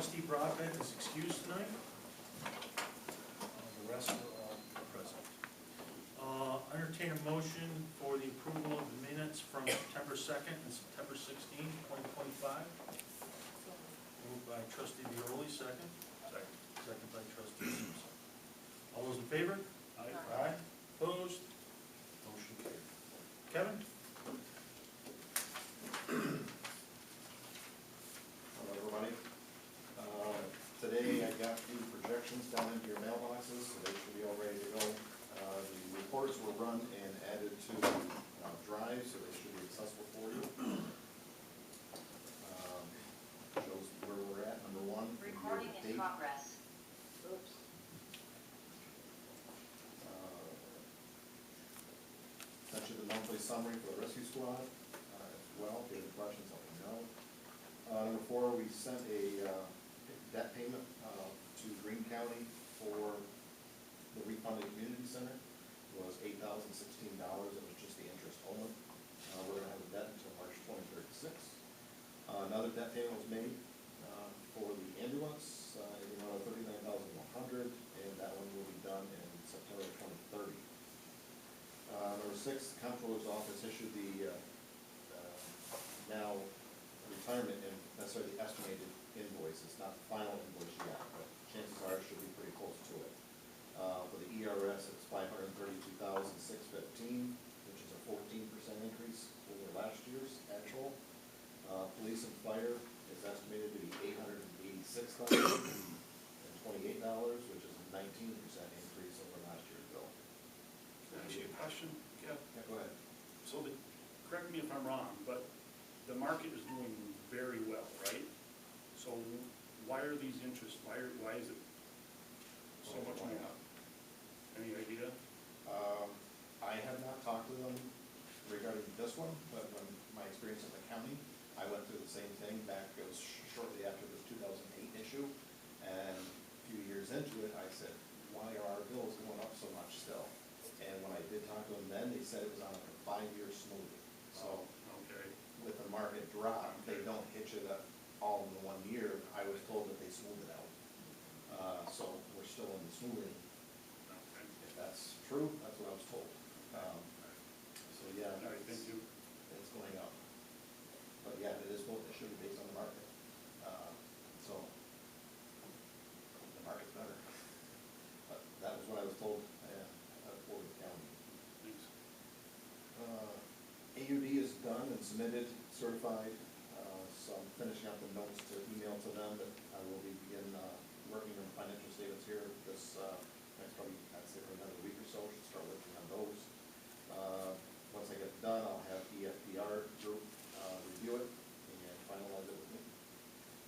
Trustee Broadbent is excused tonight. The rest are all present. Entertain a motion for the approval of the minutes from September 2nd and September 16th, 2025. Moved by Trustee Violi, second. Second by Trustee Simpson. All those in favor? Aye. Opposed? Motion carried. Kevin? Hello, everybody. Today I got the projections down into your mailboxes, so they should be all ready to go. The reports were run and added to Drive, so they should be accessible for you. Shows where we're at, number one. Recording in progress. Oops. Sent you the monthly summary for the rescue squad as well. If you have any questions, let me know. Number four, we sent a debt payment to Greene County for the refunded community center. It was $8,016. It was just the interest only. We're going to have a debt until March 2036. Another debt payment was made for the ambulance in the amount of $39,100, and that one will be done in September 2030. Number six, the comptroller's office issued the now retirement and necessarily the estimated invoice. It's not the final invoice yet, but chances are it should be pretty close to it. For the ERS, it's $532,615, which is a 14% increase over last year's actual. Police and fire is estimated to be $886,028, which is a 19% increase over last year's bill. Can I ask you a question? Yeah. Yeah, go ahead. So correct me if I'm wrong, but the market is doing very well, right? So why are these interests, why is it so much more? Any idea? I have not talked to them regarding this one, but when my experience in the county, I went through the same thing back, it was shortly after this 2008 issue, and a few years into it, I said, why are our bills going up so much still? And when I did talk to them then, they said it was on like a 5-year smoothie. So Okay. with the market drop, they don't hit you that all in 1 year. I was told that they smoothed it out. So we're still in the smoothing. Okay. If that's true, that's what I was told. So yeah, All right, thank you. it's going up. But yeah, it is both, it should be based on the market. So the market's better. But that was what I was told for the county. Thanks. AUD is done and submitted, certified. So I'm finishing up the notes to email to them, that I will be working on financial statements here this next probably, I'd say for another week or so. Should start working on those. Once I get done, I'll have EFPR group review it and finalize it with me.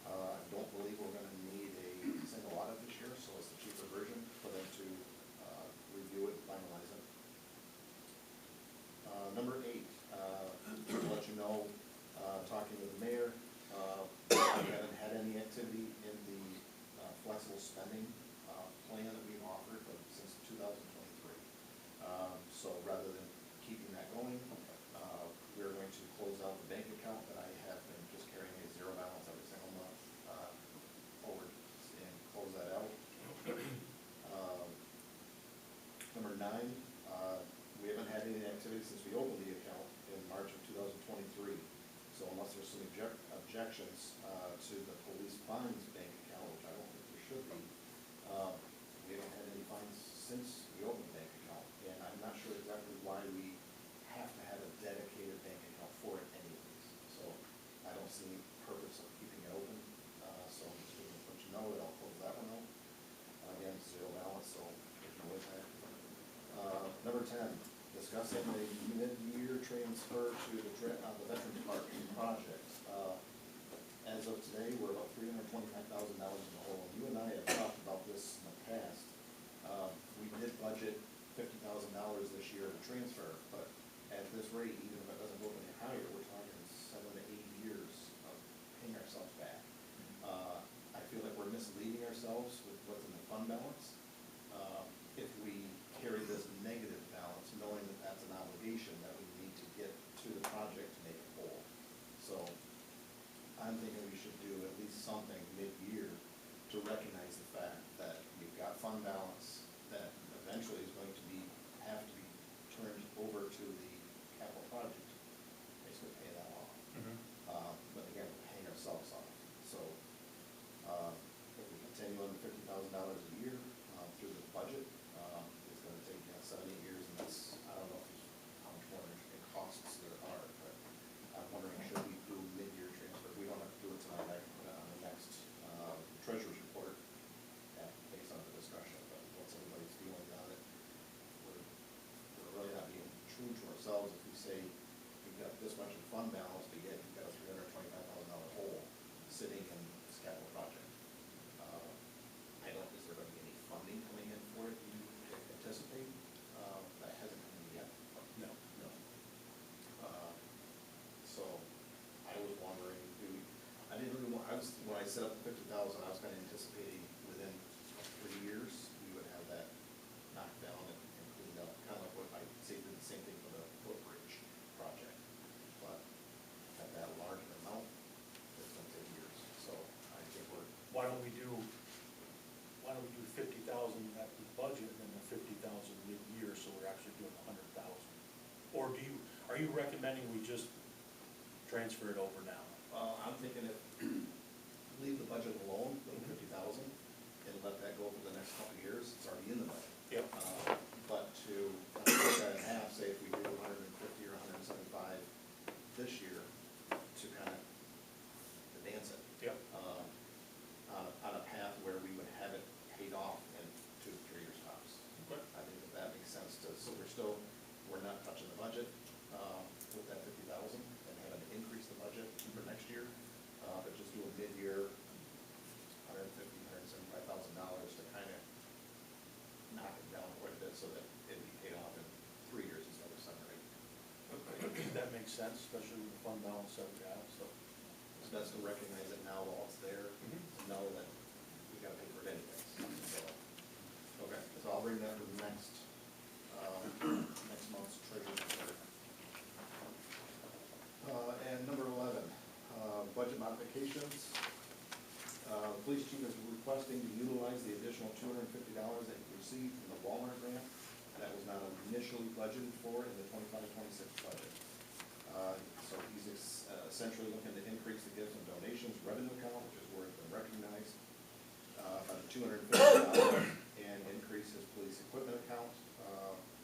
I don't believe we're going to need a single audit this year, so it's the cheaper version for them to review it, finalize it. Number 8, to let you know, talking with the mayor, I haven't had any activity in the flexible spending plan that we've offered since 2023. So rather than keeping that going, we're going to close out the bank account that I have been just carrying a zero balance every single month over and close that out. Number 9, we haven't had any activity since we opened the account in March of 2023. So unless there's some objections to the police fines bank account, which I don't think there should be, we haven't had any fines since we opened the bank account. And I'm not sure exactly why we have to have a dedicated bank account for it anyways. So I don't see any purpose of keeping it open. So I'm just going to let you know that I'll close that one out. Again, zero balance, so there's no impact. Number 10, discussing the mid-year transfer to the Veterans Park project. As of today, we're about $325,000 in the hole. You and I have talked about this in the past. We did budget $50,000 this year to transfer, but at this rate, even if it doesn't go any higher, we're talking 7 to 8 years of paying ourselves back. I feel like we're misleading ourselves with what's in the fund balance. If we carry this negative balance, knowing that that's an obligation that we need to get to the project to make it whole. So I'm thinking we should do at least something mid-year 50,000, I was kind of anticipating within 3 years, we would have that knocked down and cleaned up, kind of like what I say did the same thing for the footbridge project. But at that large an amount, it's gonna take years, so I think we're, Why don't we do 50,000 at the budget and then the 50,000 mid-year, so we're actually doing 100,000? Or are you recommending we just transfer it over now? I'm thinking if, leave the budget alone, the 50,000, and let that go for the next couple of years, it's already in the budget. Yep. But to cut that in half, say if we do 150 or 175 this year, to kind of advance it. Yep. On a path where we would have it paid off in 2 to 3 years tops. Okay. I think that makes sense to, so we're not touching the budget with that 50,000 and having to increase the budget for next year, but just do a mid-year, $175,000 to kind of knock it down quite a bit so that it'd be paid off in 3 years instead of 7 or 8. That makes sense, especially with the fund balance that we have, so. It's best to recognize it now while it's there, Mhm. to know that we gotta pay for it anyways. So, okay, so I'll bring that to the next month's treasury report. And number 11, budget modifications. The police chief is requesting to utilize the additional $250 that he received from the Walmart grant. That was not initially budgeted for in the 25-26 budget. So he's essentially looking to increase the gifts and donations revenue account, which is where it's been recognized, by the $250, and increase his police equipment account,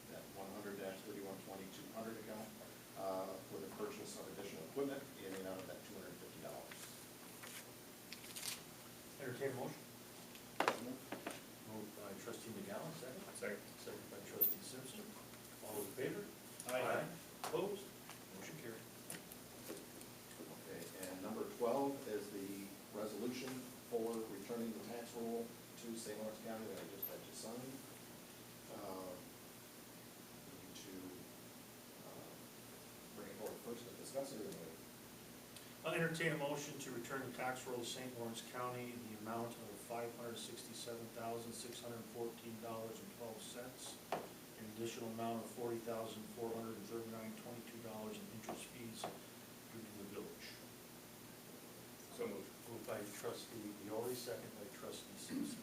that 100-3120-200 account, for the purchase of additional equipment in and out of that $250. Entertain a motion? Moved by trustee McGowan, second. Second. Second by trustee Simpson. All those in favor? Aye. Opposed? Motion carried. Okay, and number 12 is the resolution for returning the tax roll to St. Lawrence County that I just had you sign. We need to bring it forward first and discuss it, or no? I'll entertain a motion to return the tax roll to St. Lawrence County in the amount of $567,614.12, an additional amount of $40,439.22 in interest fees due to the village. So moved. Moved by trustee Violi, second by trustee Simpson.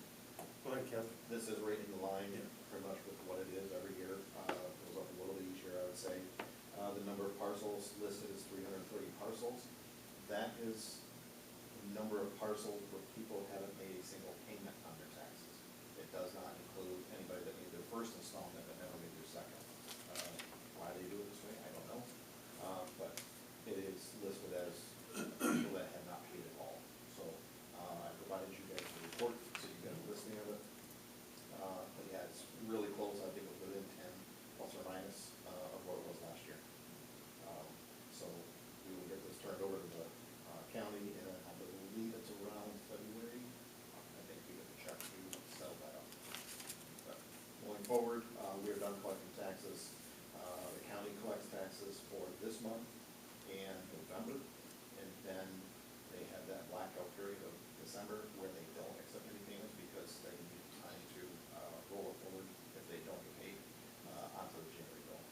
Go ahead, Kevin. This is right in the line, Yeah. pretty much with what it is every year. Goes up a little bit each year, I would say. The number of parcels listed is 330 parcels. That is the number of parcels where people haven't made a single payment on their taxes. It does not include anybody that made their first installment but never made their second. Why they do it this way, I don't know. But it is listed as people that have not paid at all. So I provided you guys the report, so you got a listing of it. But yeah, it's really close. I think it was within 10 plus or minus of what it was last year. So we will get this turned over to the county, and I believe it's around February. I think we get the check to settle that up. But going forward, we are done collecting taxes. The county collects taxes for this month and November, and then they have that blackout period of December where they don't accept any payments because they need time to roll it forward if they don't get paid onto the January bill.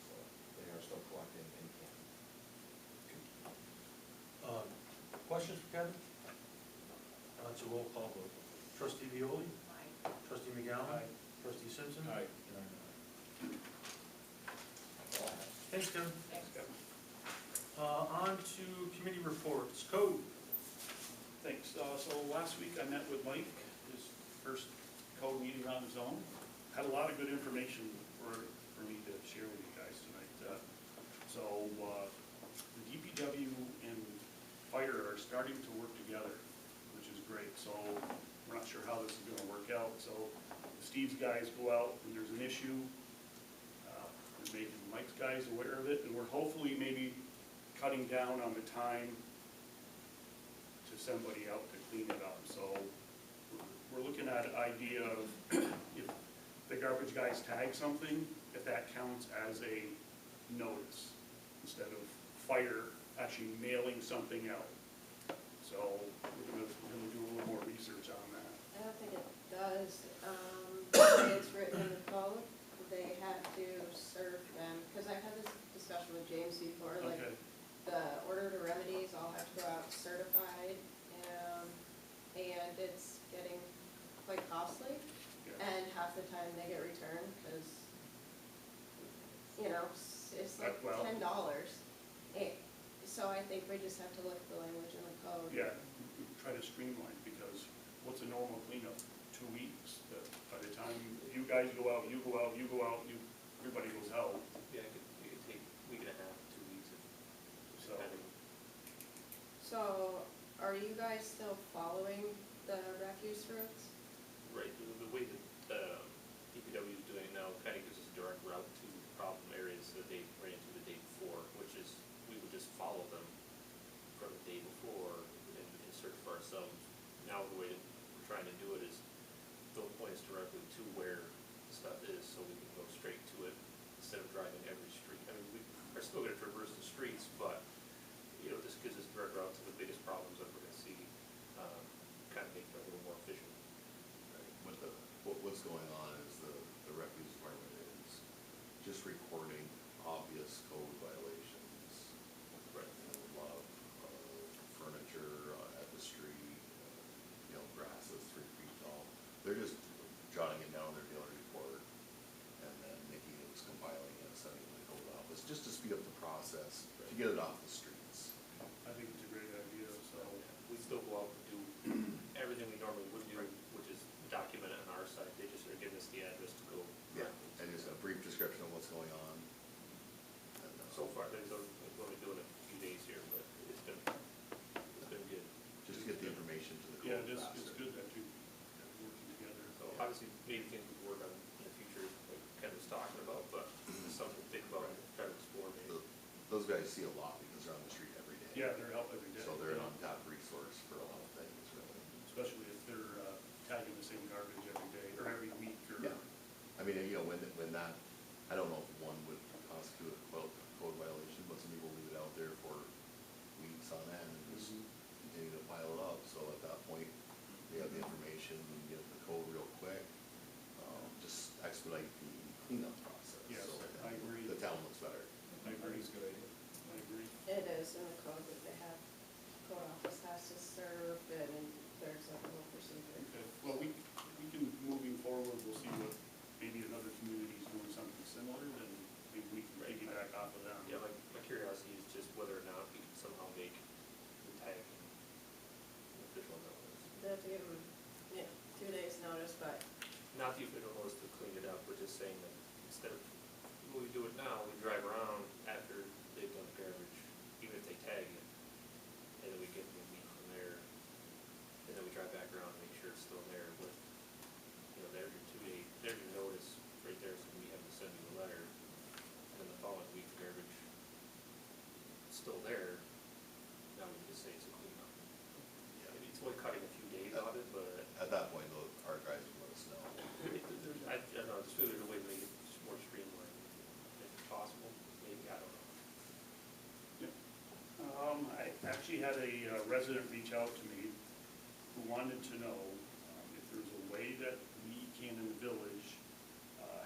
So they are still collecting in Canton. Questions for Kevin? It's a roll call vote. Trustee Violi? Aye. Trustee McGowan? Aye. Trustee Simpson? Aye. And I'm an aye. That's all I have. Thanks, Kevin. Thanks. On to committee reports. Code. Thanks. So last week I met with Mike, his first code meeting on his own. Had a lot of good information for me to share with you guys tonight. So the DPW and fire are starting to work together, which is great. So we're not sure how this is gonna work out. So Steve's guys go out when there's an issue. We're making Mike's guys aware of it, and we're hopefully maybe cutting down on the time to somebody out to clean it up. So we're looking at an idea of if the garbage guys tag something, if that counts as a notice instead of fire actually mailing something out. So we're gonna do a little more it's getting quite costly. Yeah. And half the time they get returned, because, you know, it's like Well- $10. So I think we just have to look at the language in the code. Yeah, try to streamline, because what's a normal cleanup? 2 weeks? By the time you guys go out, everybody goes out. Yeah, it could take a week and a half, 2 weeks, So, depending. So, are you guys still following the refuse routes? Right, the way that DPW is doing it now kind of gives us a direct route to problem areas that they ran into the day before, which is, we would just follow them from the day before and search for ourselves. Now, the way that we're trying to do it is, they'll point us directly to where the stuff is, so we can go straight to it, instead of driving every street. I mean, we are still gonna traverse the streets, but, you know, this gives us direct route to the biggest problems that we're gonna see, kind of make it a little more efficient. What's going on is the refuse department is just reporting obvious code violations. Right. A lot of furniture at the street, grass is 3 feet tall. They're just jotting it down in their daily report, and then Nikki is compiling it and sending it to the code office, just to speed up the process, to get it off the streets. I think it's a great idea, so. We still go out and do everything we normally would do, which is document it on our side. They just are giving us the address to go. Yeah, and just a brief description of what's going on. And, So far, they're only doing it a few days here, but it's been good. just to get the information to the Yeah, code faster. it's good that you're working together. So obviously, maybe things we work on in the future, like Ken was talking about, but it's something to think about and try to explore maybe. Those guys see a lot because they're on the street every day. Yeah, they're helping every day. So they're an on-top resource for a lot of things, really. Especially if they're tagging the same garbage every day, or every week, or. Yeah. I mean, when that, I don't know if one would constitute a code violation, but some people leave it out there for weeks on end and just continue to pile it up. So at that point, they have the information, get the code real quick, just expedite the cleanup process. Yes, So I agree. the town looks better. I agree. It's a good idea. I agree. It is in the code that they have, code office has to serve, and there's a little procedure. Okay, well, we can, moving forward, we'll see what, maybe another community is doing something similar, then maybe we can piggyback off of them. Yeah, my curiosity is just whether or not we can somehow make the tag an official notice. They have to give them, 2 days notice, but Not the official notice to clean it up, but just saying that instead of, when we do it now, we drive around after they've done the garbage, even if they tag it, and then we get the week from there, and then we drive back around and make sure it's still there with, there's your 2 day, there's your notice right there, so we have to send you a letter, and then the following week, the garbage is still there, now we can just say it's a cleanup. Maybe it's only cutting a few days out of it, but At that point, though, our guys will let us know. I don't know, I just feel there's a way to make it more streamlined, if possible, maybe, I don't know. I actually had a resident reach out to me who wanted to know if there's a way that we can in the village,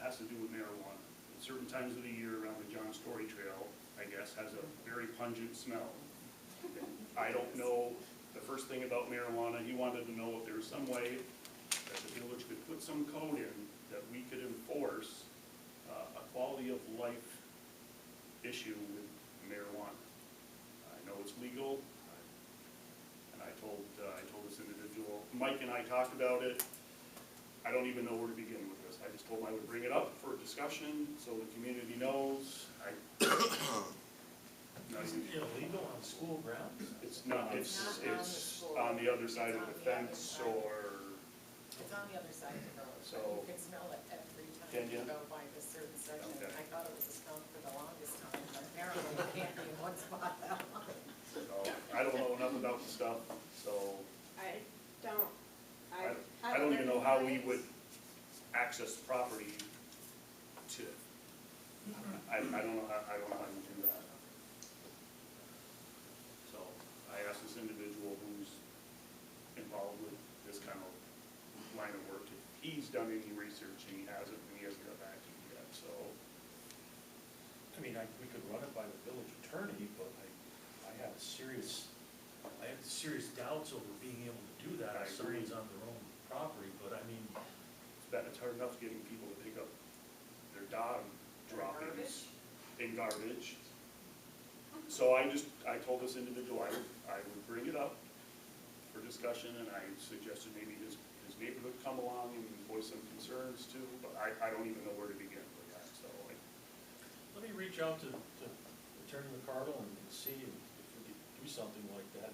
has to do with marijuana. At certain times of the year around the John Story Trail, I guess, has a very pungent smell. I don't know the first thing about marijuana. He wanted to know if there was some way that the village could put some code in that we could enforce a quality of life issue with marijuana. I know it's legal, and I told this individual, Mike and I talked about it. I don't even know where to begin with this. I just told him I would bring it up for discussion, so the community knows. Is it illegal on school grounds? It's not, it's Not on the school. on the other side of the It's on the other fence, side. or, It's on the other side of the road, So- but you can smell it every Can time you you? go by the certain section. Okay. I thought it was a skunk for the longest time, but apparently it can't be in one spot that long. so, I don't know enough about the stuff, so I don't, I don't even know how we would access the property to, I don't know how you do that. So, I asked this individual who's involved with this kind of line of work, if he's done any research, and he hasn't got back to me yet, so. I mean, we could run it by the village attorney, but I have serious doubts over being able to do do that I if agree. someone's on their own property, but I mean, It's hard enough getting people to pick up their dog droppings and garbage. So I told this individual I would bring it up for discussion, and I suggested maybe his neighborhood come along and voice some concerns too, but I don't even know where to begin with that, so let me reach out to Attorney McCardle and see if we could do something like that.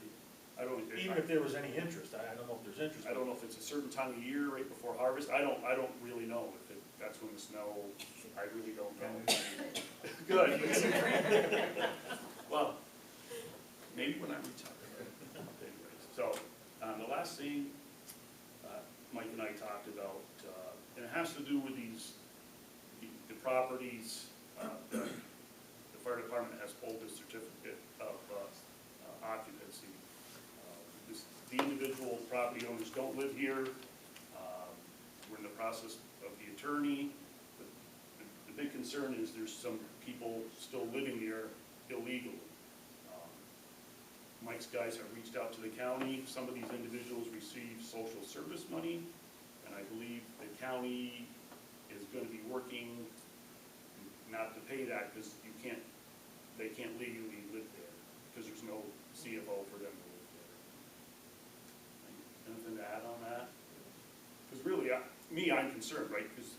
Even if there was any interest, I don't know if there's interest. I don't know if it's a certain time of year, right before harvest, I don't really know if that's when the snow, I really don't know. Good. Well, maybe when I retire. Anyways, so, the last thing, Mike and I talked about, and it has to do with the properties, the fire department has pulled the certificate of occupancy. The individual property owners don't live here. We're in the process of the attorney. The big concern is there's some people still living here illegally. Mike's guys have reached out to the county. Some of these individuals receive social service money, and I believe the county is going to be working not to pay that because they can't legally live there because there's no CFO for them to live there. Anything to add on that? Because really, I'm concerned, right? Because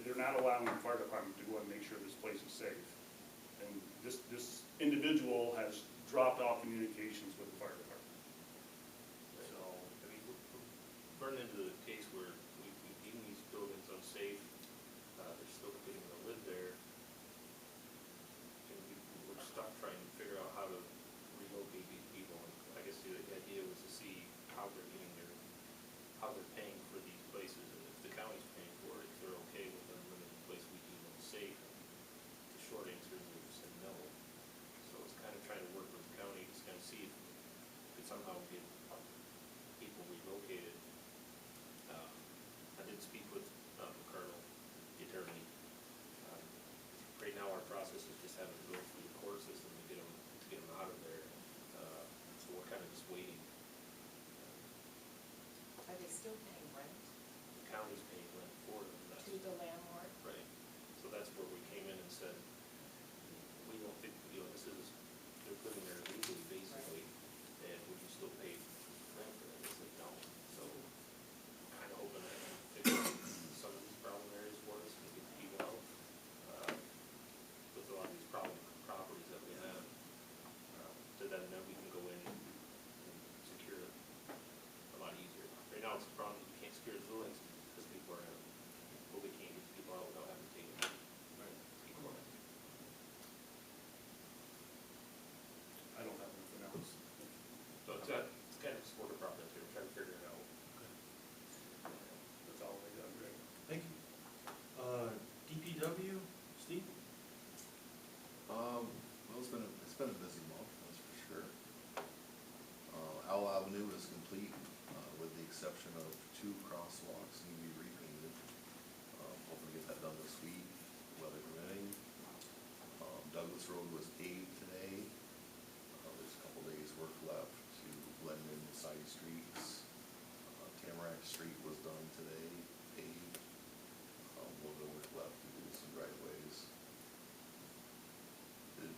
they're not allowing the fire department to go and make sure this place is safe. And this individual has dropped all communications with the fire department. So, I mean, we're running into the case where we've deemed these buildings unsafe, they're still continuing to live there. And we're stuck trying to figure out how to relocate these people. And I guess the idea was to see how they're paying for these places. And if the county's paying for it, if they're okay with them living in a place we deem unsafe. The short answer is they've said no. So it's kind of trying to work with the county, just kind of see if we could somehow get people relocated. I did speak with McCardle, the attorney. Right now, our process is just having to go through the court system to get them out of there. So we're kind of just waiting. Are they still paying rent The county's paying rent for them. That's to the landlord? right. So that's where we came in and said, we don't think, they're living there legally, basically, and would you still pay rent for that? They said no. So kind of hoping that we can fix some of these problem areas for us and get the people out. With a lot of these problem properties that we have, so then we can go in and secure it a lot easier. Right now, it's a problem, you can't secure the buildings because people are, well, we can't get the people out without having to take them. People are. I don't have anything else. So it's kind of sort of problem here, trying to figure it out. That's all I got, Greg. Thank you. DPW, Steve? Well, it's been a busy month, that's for sure. Owl Avenue is complete, with the exception of 2 crosswalks need to be repainted. Hoping to get that done this week, weather permitting. Douglas Road was paved today. There's a couple days work left to blend in the side streets. Tamarack Street was done today, paved. A little bit of work left to do some driveways. The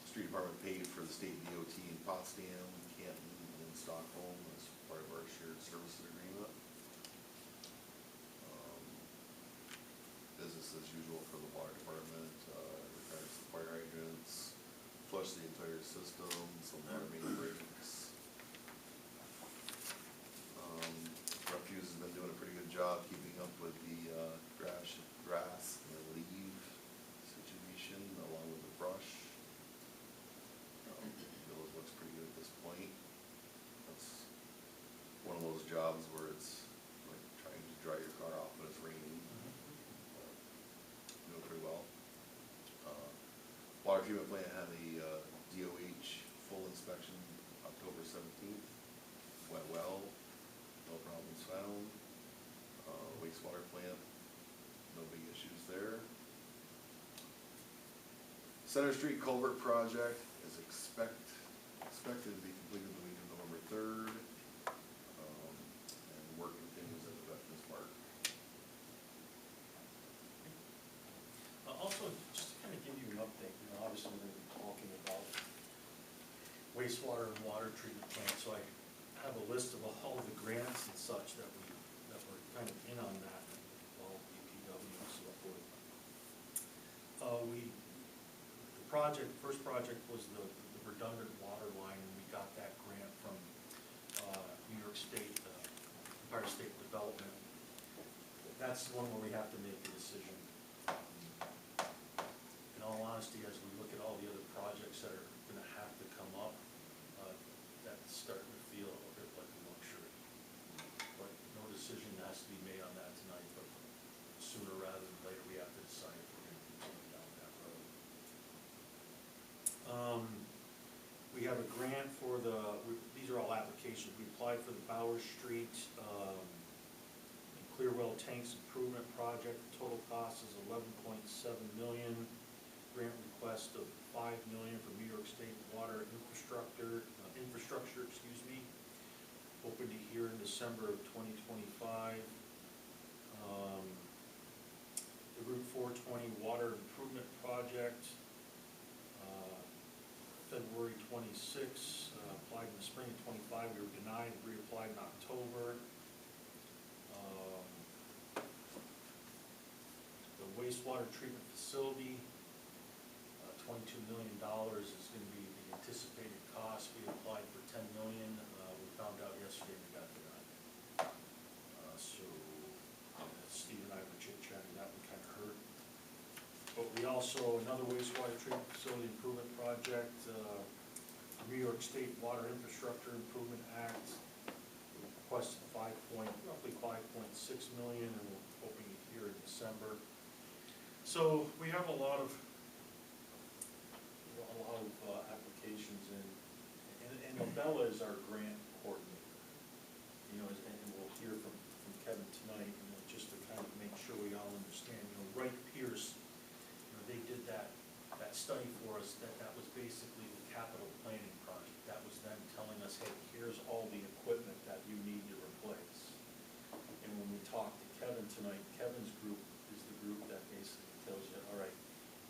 street department paid for the state DOT in Potsdam, Canton, and Stockholm as part of our shared services agreement. Business as usual for the water department, repairs the fire hydrants, flush the entire system, some water main breaks. Refuse has been doing a pretty good job keeping up with the grass and leaf situation along with the brush. Village looks pretty good at this point. That's one of those jobs where it's like trying to dry your car off when it's raining. Doing pretty well. Water treatment plant had a DOH full inspection October 17th. Went well, no problems found. Wastewater plant, no big issues there. Center Street Culvert Project is expected to be completed the week of November 3rd. So just to kind of give you an update, you know, obviously we're gonna be talking about wastewater and water treatment plants, so I have a list of all the grants and such that we're kind of in on that, all DPW and so forth. First project was the redundant water line, and we got that grant from, New York State, Empire State Development. That's the one where we have to make a decision. In all honesty, as we look at all the other projects that are gonna have to come up, that's starting to feel a bit like a luxury. But no decision has to be made on that tonight, but sooner rather than later, we have to decide if we're gonna continue down that road. We have a grant for these are all applications. We applied for the Bauer Street, and Clearwell Tanks Improvement Project. The total cost is $11.7 million. Grant request of $5 million from New York State Water Infrastructure, hoping to hear in December of 2025. The Route 420 Water Improvement Project, February 26, applied in the spring of 25, we were denied, reapplied in October. The wastewater treatment facility, $22 million is gonna be the anticipated cost. We applied for $10 million, we found out yesterday we got denied. So, Steve and I were chit-chatting, that one kinda hurt. But we also, another wastewater treatment facility improvement project, New York State Water Infrastructure Improvement Act, requested roughly $5.6 million, and we're hoping to hear in December. So we have a lot of applications, and Nobella is our grant coordinator. You know, and we'll hear from Kevin tonight, you know, just to kind of make sure we all understand. You know, Wright Pierce, they did that study for us, that was basically the capital planning project. That was them telling us, hey, here's all the equipment that you need to replace. And when we talked to Kevin tonight, Kevin's group is the group that basically tells you, all right,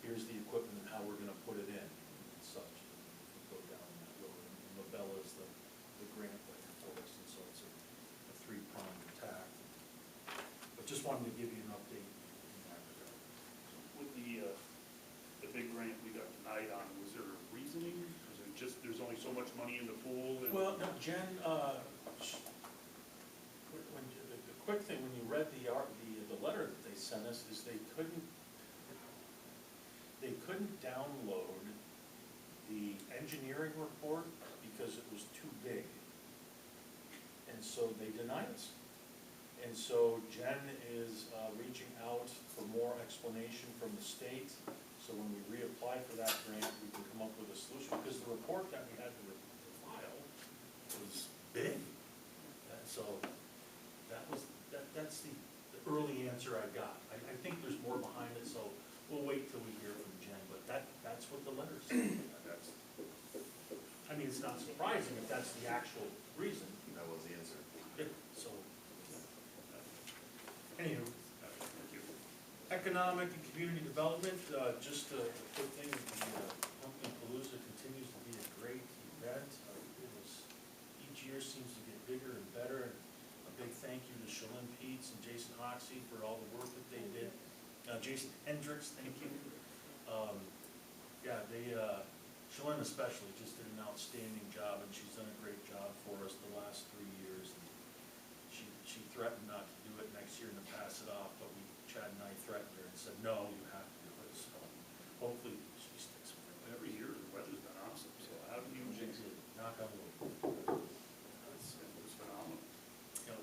here's the equipment and how we're gonna put it in and such. And go down that road. And Mabella is the grant writer for us, and so it's a three-pronged attack. But just wanted to give you an update in that regard. With the big grant we got denied on, was there a reasoning? Was it just, there's only so much money in the pool? And Well, no, Jen, the quick thing, when you read the letter that they sent us, is they couldn't download the engineering report because it was too big. And so they denied us. And so Jen is reaching out for more explanation from the state. So when we reapply for that grant, we can come up with a solution, because the report that we had to file was big. And so that's the early answer I got. I think there's more behind it, so we'll wait till we hear from Jen, but that's what the letter said. I mean, it's not surprising if that's the actual reason. That was the answer. Yeah, so, anywho. Economic and community development, just a quick thing, the Pumpkin Palooza continues to be a great event. Each year seems to get bigger and better, and a big thank you to Shalyn Peets and Jason Hoxie for all the work that they did. Jason Hendricks, thank you. Yeah, Shalyn especially just did an outstanding job, and she's done a great job for us the last 3 years. And she threatened not to do it next year and to pass it off, but Chad and I threatened her and said, no, you have to do it. So hopefully she sticks with it. every year the weather's been awesome, so how do you Jinx it, knock on wood. It's phenomenal. Yep.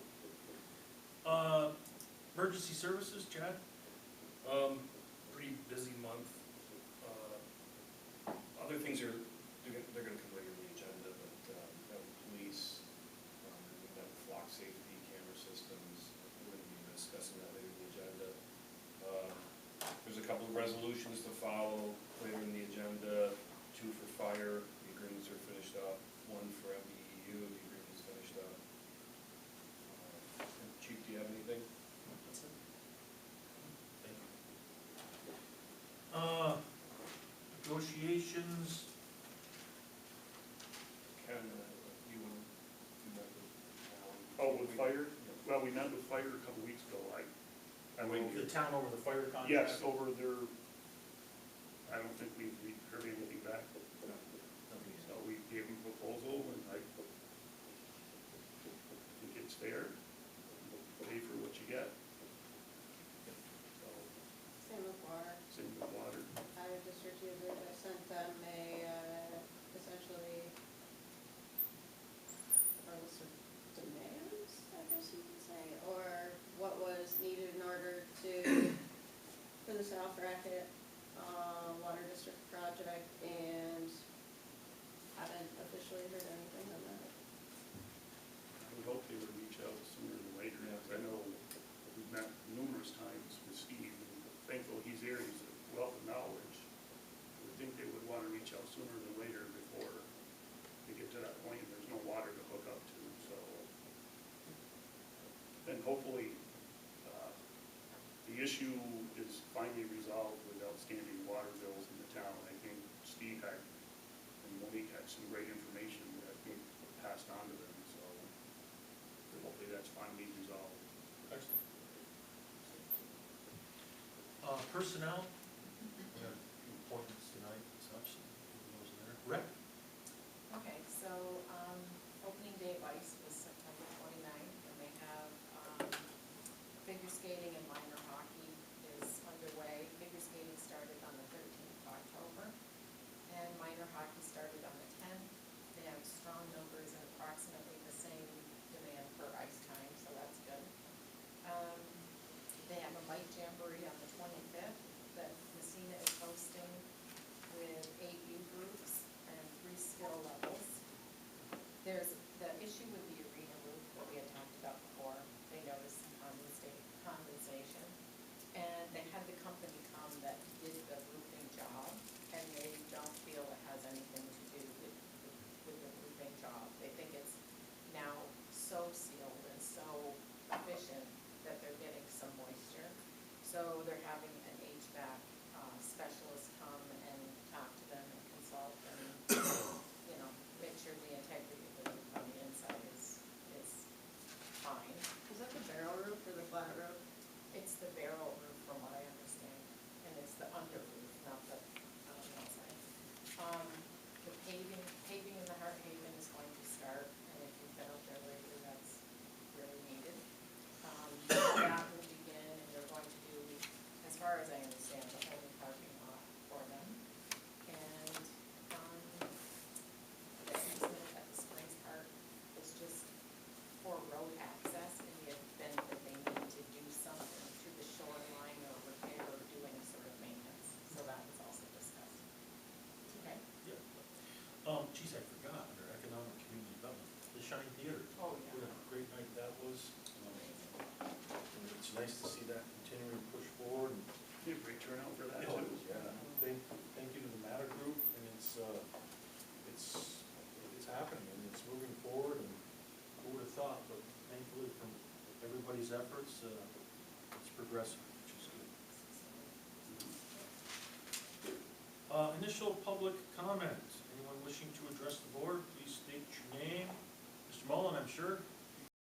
Emergency services, Chad? Pretty busy month. Other things they're gonna come later in the agenda, but, that with police, we have flock safety, camera systems, we're gonna be discussing that later in the agenda. There's a couple of resolutions to follow later in the agenda, 2 for fire, the agreements are finished up, 1 for MBEU, the agreement's finished up. Chief, do you have anything? That's it. Thank you. we met with fire a couple weeks ago, I don't know. The town over the fire contract? Yes, over there, I don't think we've heard anything back. Nothing yet. So we gave them a proposal, and I think it's fair, pay for what you get. So, Same with water. same with water. Fire district users, I sent them essentially, a list of demands, I guess you could say, or what was needed in order for the South Racket, water district project, and haven't officially heard anything on that. I would hope they would reach out sooner than later, Yeah. because I know we've met numerous times with Steve, and thankful he's here, he's a wealth of knowledge. I would think they would want to reach out sooner than later before they get to that point, and there's no water to hook up to, so. And hopefully, the issue is finally resolved with outstanding water bills in the town. I think Steve had, and Monique had some great information that I think passed on to them, so hopefully that's finally resolved. Excellent. Personnel, we have appointments tonight and such, those in there. Rec? Okay, so, opening day of ice was September 29th, and they have, figure skating and minor hockey is underway. Figure skating started on the 13th of October, and minor hockey started on the 10th. They have strong numbers and approximately the same demand for ice time, so that's good. They have a light jamboree on the 25th that Massena is hosting with 8 youth groups and 3 skill levels. There's the issue with the arena roof that we had talked about before. They noticed some condensation, and they had the company come that did the roofing job, and they don't feel it has anything to do with the roofing job. They think it's now so sealed and so efficient that they're getting some moisture. So they're having an HVAC specialist come and talk to them and consult and, you know, make sure the integrity of the roof on the inside is fine. Is that the barrel roof or the flat roof? It's the barrel roof from what I understand, and it's the under roof, not the outside. The paving in the Heart Haven is going to start, and if you've been out there lately, that's really needed. That will begin, and they're going to do, as far as I understand, the whole new parking lot for them. And, the easement at the Springs Park is just for road access in the event that they need to do something to the shoreline or repair or do any sort of maintenance. So that was also discussed. Okay? Yeah. Geez, I forgot, under economic community development, the Shine Theater. Oh, yeah. What a great night that was. And it's nice to see that continuing to push forward, and Yeah, great turnout for that yeah, too. thank you to the Matter Group, and it's happening, and it's moving forward, and who would have thought, but thankfully from everybody's efforts, it's progressing, which is good. Initial public comment, anyone wishing to address the board, please state your name. Mr. Mullen, I'm sure.